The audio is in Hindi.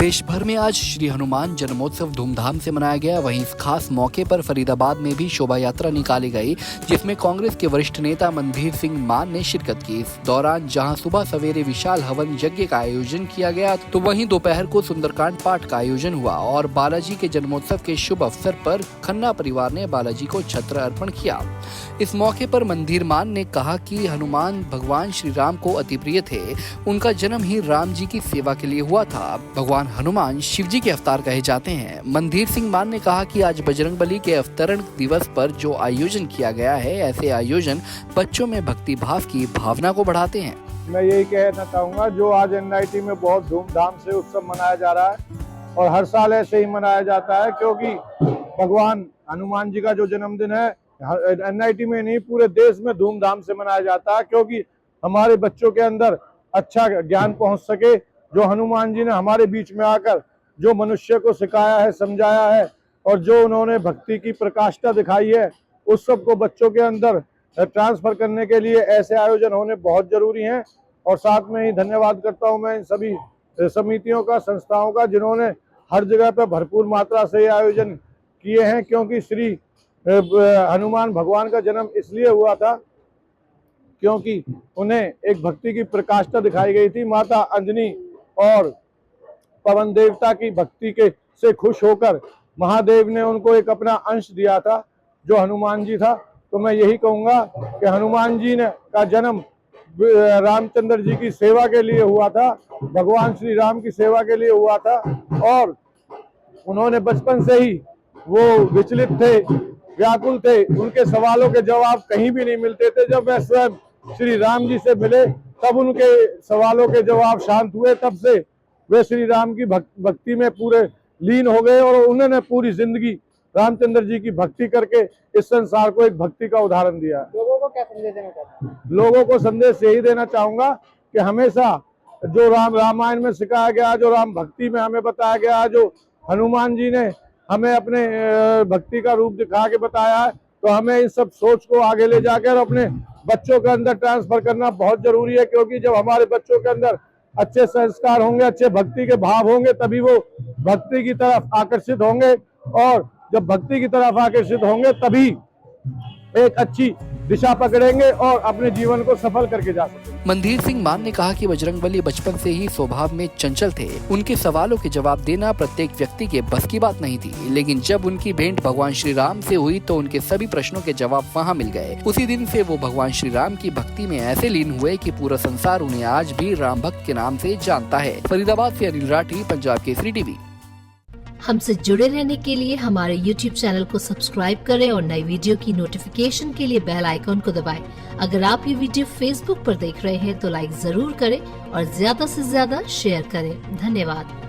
देश भर में आज श्री हनुमान जन्मोत्सव धूमधाम से मनाया गया। वहीं इस खास मौके पर फरीदाबाद में भी शोभा यात्रा निकाली गई, जिसमें कांग्रेस के वरिष्ठ नेता मनधीर सिंह मान ने शिरकत की। इस दौरान जहां सुबह सवेरे विशाल हवन यज्ञ का आयोजन किया गया, तो वहीं दोपहर को सुंदरकांड पाठ का आयोजन हुआ और बालाजी के जन्मोत्सव के शुभ अवसर पर खन्ना परिवार ने बालाजी को छत्र अर्पण किया। इस मौके पर मनधीर मान ने कहा कि हनुमान भगवान श्री राम को अति प्रिय थे। उनका जन्म ही राम जी की सेवा के लिए हुआ था। भगवान हनुमान शिव जी के अवतार कहे जाते हैं। मनधीर सिंह मान ने कहा कि आज बजरंगबली के अवतरण दिवस पर जो आयोजन किया गया है, ऐसे आयोजन बच्चों में भक्ति भाव की भावना को बढ़ाते हैं। मैं यही कहना चाहूँगा, जो आज एनआईटी में बहुत धूमधाम से उत्सव मनाया जा रहा है और हर साल ऐसे ही मनाया जाता है, क्योंकि भगवान हनुमान जी का जो जन्मदिन है एनआईटी में नहीं पूरे देश में धूमधाम से मनाया जाता है, क्योंकि हमारे बच्चों के अंदर अच्छा ज्ञान पहुंच सके। जो हनुमान जी ने हमारे बीच में आकर जो मनुष्य को सिखाया है, समझाया है और जो उन्होंने भक्ति की प्रकाष्ठा दिखाई है, उस सब को बच्चों के अंदर ट्रांसफर करने के लिए ऐसे आयोजन होने बहुत जरूरी हैं। और साथ में ही धन्यवाद करता हूं मैं इन सभी समितियों का, संस्थाओं का, जिन्होंने हर जगह पर भरपूर मात्रा से ये आयोजन किए हैं, क्योंकि श्री हनुमान भगवान का जन्म इसलिए हुआ था क्योंकि उन्हें एक भक्ति की प्रकाष्ठा दिखाई गई थी। माता अंजनी और पवन देवता की भक्ति के से खुश होकर महादेव ने उनको एक अपना अंश दिया था, जो हनुमान जी था। तो मैं यही कहूँगा कि हनुमान जी ने का जन्म रामचंद्र जी की सेवा के लिए हुआ था, भगवान श्री राम की सेवा के लिए हुआ था। और उन्होंने बचपन से ही वो विचलित थे, व्याकुल थे, उनके सवालों के जवाब कहीं भी नहीं मिलते थे। जब वह स्वयं श्री राम जी से मिले तब उनके सवालों के जवाब शांत हुए। तब से वे श्री राम की भक्ति में पूरे लीन हो गए और उन्होंने पूरी जिंदगी रामचंद्र जी की भक्ति करके इस संसार को एक भक्ति का उदाहरण दिया। लोगों को क्या संदेश देना चाहते हैं? लोगों को संदेश यही देना चाहूंगा कि हमेशा जो रामायण में सिखाया गया, जो राम भक्ति में हमें बताया गया, जो हनुमान जी ने हमें अपने भक्ति का रूप दिखा के बताया है, तो हमें इस सब सोच को आगे ले जाकर अपने बच्चों के अंदर ट्रांसफर करना बहुत जरूरी है। क्योंकि जब हमारे बच्चों के अंदर अच्छे संस्कार होंगे, अच्छे भक्ति के भाव होंगे, तभी वो भक्ति की तरफ आकर्षित होंगे। और जब भक्ति की तरफ आकर्षित होंगे तभी एक अच्छी दिशा पकड़ेंगे और अपने जीवन को सफल करके जा सकेंगे। मनधीर सिंह मान ने कहा कि बजरंगबली बचपन से ही स्वभाव में चंचल थे। उनके सवालों के जवाब देना प्रत्येक व्यक्ति के बस की बात नहीं थी, लेकिन जब उनकी भेंट भगवान श्री राम से हुई तो उनके सभी प्रश्नों के जवाब वहां मिल गए। उसी दिन से वो भगवान श्री राम की भक्ति में ऐसे लीन हुए कि पूरा संसार उन्हें आज भी राम भक्त के नाम से जानता है। फरीदाबाद से अनिल राठी, पंजाब केसरी टीवी। हमसे जुड़े रहने के लिए हमारे YouTube चैनल को सब्सक्राइब करें और नई वीडियो की नोटिफिकेशन के लिए बेल आइकॉन को दबाएं। अगर आप ये वीडियो Facebook पर देख रहे हैं तो लाइक जरूर करें और ज्यादा से ज्यादा शेयर करें। धन्यवाद।